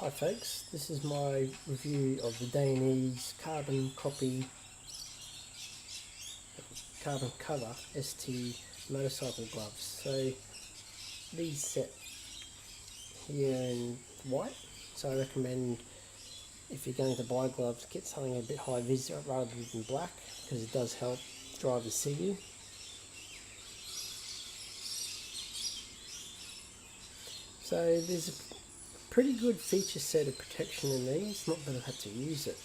Hi folks, this is my review of the Dainese Carbon Cover ST motorcycle gloves. So these set here in white, so I recommend if you're going to buy gloves, get something a bit high vis rather than black, because it does help drivers see you. So there's a pretty good feature set of protection in these, not that I've had to use it.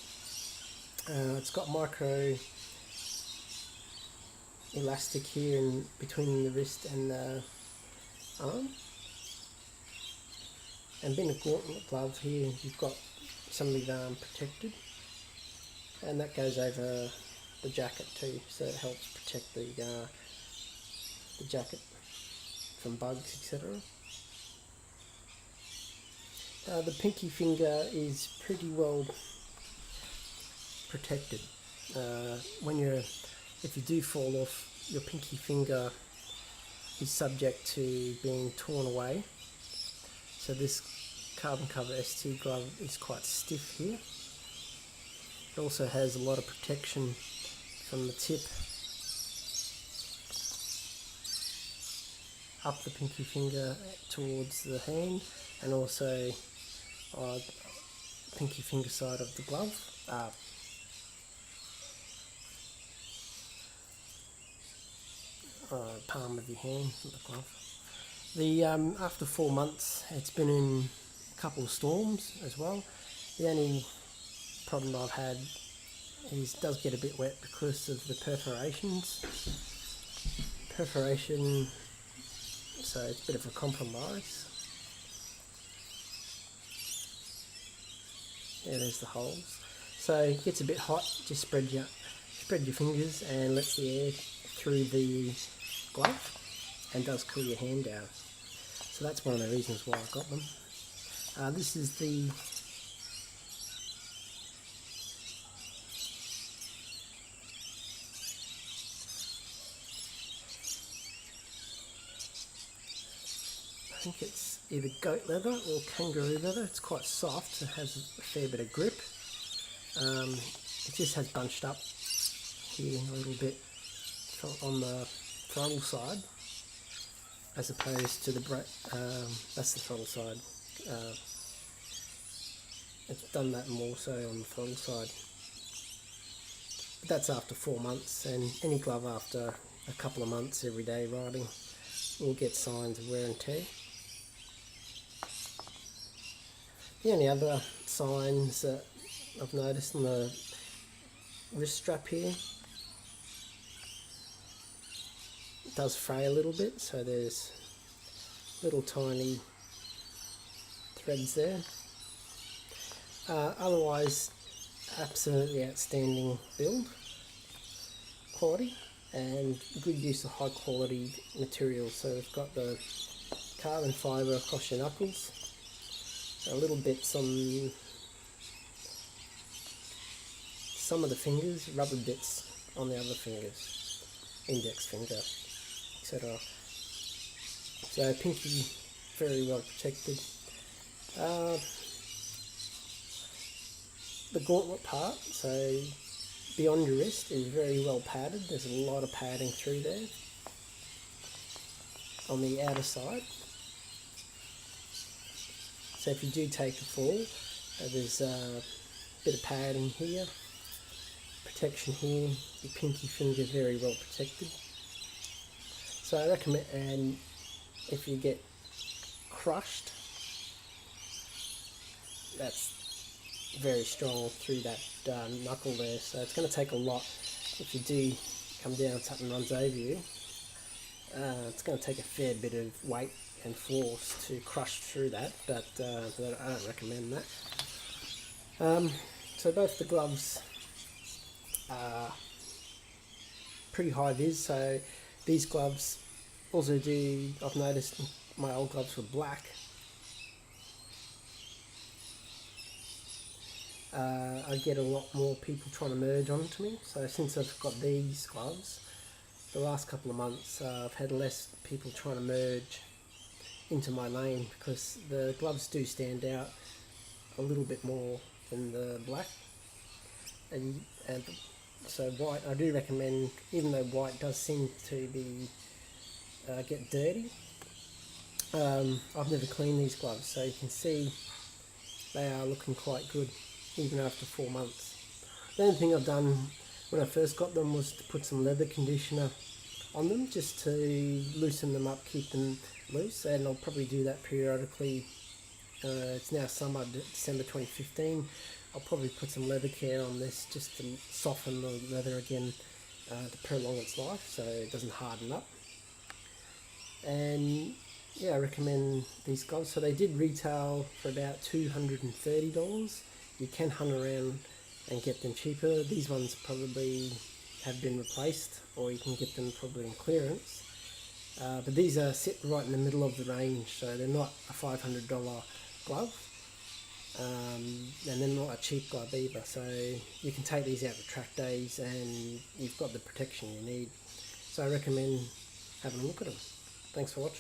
It's got micro elastic here in between the wrist and the arm, and being a gauntlet glove here, you've got some of the arm protected, and that goes over the jacket too, so it helps protect the jacket from bugs, etc. The pinky finger is pretty well protected. If you do fall off, your pinky finger is subject to being torn away. So this Carbon Cover ST glove is quite stiff here. It also has a lot of protection from the tip up the pinky finger towards the hand, and also pinky finger side of the glove, palm of your hand, not the glove. After 4 months, it's been in a couple of storms as well. The only problem I've had is it does get a bit wet because of the perforations. So it's a bit of a compromise. Yeah, there's the holes. So it gets a bit hot, just spread your fingers and lets the air through the glove and does cool your hand down. So that's one of the reasons why I got them. This is the I think it's either goat leather or kangaroo leather. It's quite soft, it has a fair bit of grip. It just has bunched up here a little bit on the throttle side, as opposed to the that's the throttle side. It's done that more so on the throttle side. But that's after 4 months, and any glove after a couple of months everyday riding, you'll get signs of wear and tear. The only other signs that I've noticed on the wrist strap here, it does fray a little bit, so there's little tiny threads there. Otherwise, absolutely outstanding build quality and good use of high quality materials. So we've got the carbon fibre across your knuckles, a little bits on some of the fingers, rubber bits on the other fingers, index finger, etc. So pinky very well protected. The gauntlet part, so beyond your wrist, is very well padded. There's a lot of padding through there on the outer side. So if you do take a fall, there's a bit of padding here, protection here, your pinky finger very well protected. So I recommend, and if you get crushed, that's very strong through that knuckle there, so it's going to take a lot. If you do come down and something runs over you, it's going to take a fair bit of weight and force to crush through that, but I don't recommend that. So both the gloves are pretty high vis, so these gloves also do, I've noticed my old gloves were black. I get a lot more people trying to merge onto me, so since I've got these gloves, the last couple of months I've had less people trying to merge into my lane, because the gloves do stand out a little bit more than the black. And so white, I do recommend, even though white does seem to be get dirty. I've never cleaned these gloves, so you can see they are looking quite good even after 4 months. The only thing I've done when I first got them was to put some leather conditioner on them just to loosen them up, keep them loose, and I'll probably do that periodically. It's now summer, December 2015. I'll probably put some leather care on this just to soften the leather again, to prolong its life so it doesn't harden up. And yeah, I recommend these gloves. So they did retail for about $230. You can hunt around and get them cheaper. These ones probably have been replaced, or you can get them probably in clearance. But these are sit right in the middle of the range, so they're not a $500 glove, and they're not a cheap glove either. So you can take these out to track days and you've got the protection you need. So I recommend having a look at them. Thanks for watching.